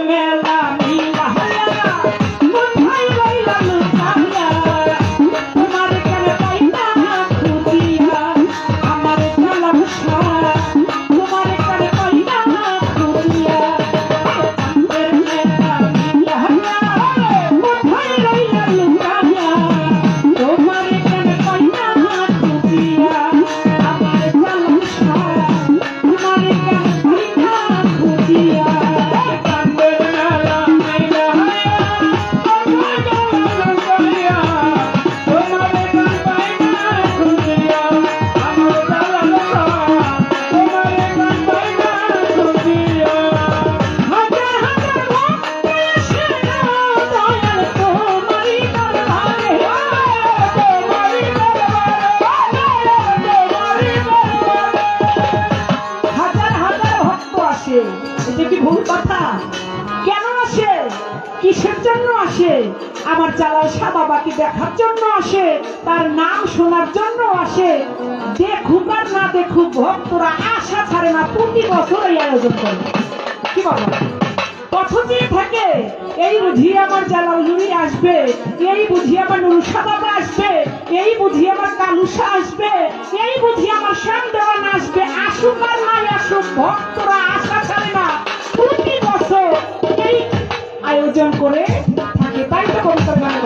মেলা মিলাইয়া কোথায় রইলা লুকাইয়া তোমার কেন পাই না খুঁজিয়া আমার জ্বালা সারা তোমার কেন পাই না খুঁজিয়া চাঁদের মেলা মিলাইয়া কোথায় রইলা লুকাইয়া তোমার কেন পাই না খুঁজিয়া আমার জ্বালা সারা তোমার কেন পাই না খুঁজিয়া এটা কি ভুল কথা? কেন আসে? কিসের জন্য আসে? আমার জালাল বাবাকে দেখার জন্য আসে, তার নাম শোনার জন্য আসে। দেখুক আর না দেখুক ভক্তরা আশা ছাড়ে না, প্রতি বছর এই আয়োজন করে। কি বলো? পথ দিয়ে থাকে এই বুঝি আমার জালাল নুরি আসবে, এই বুঝি আমার নুরুশা বাবা আসবে, এই বুঝি আমার কালুসা আসবে, এই বুঝি আমার শ্যাম দেওয়ান আসবে। আসুক আর নাই আসুক ভক্তরা আশা ছাড়ে না, প্রতি বছর এই আয়োজন করে থাকে। তাই তো কবিতার গান।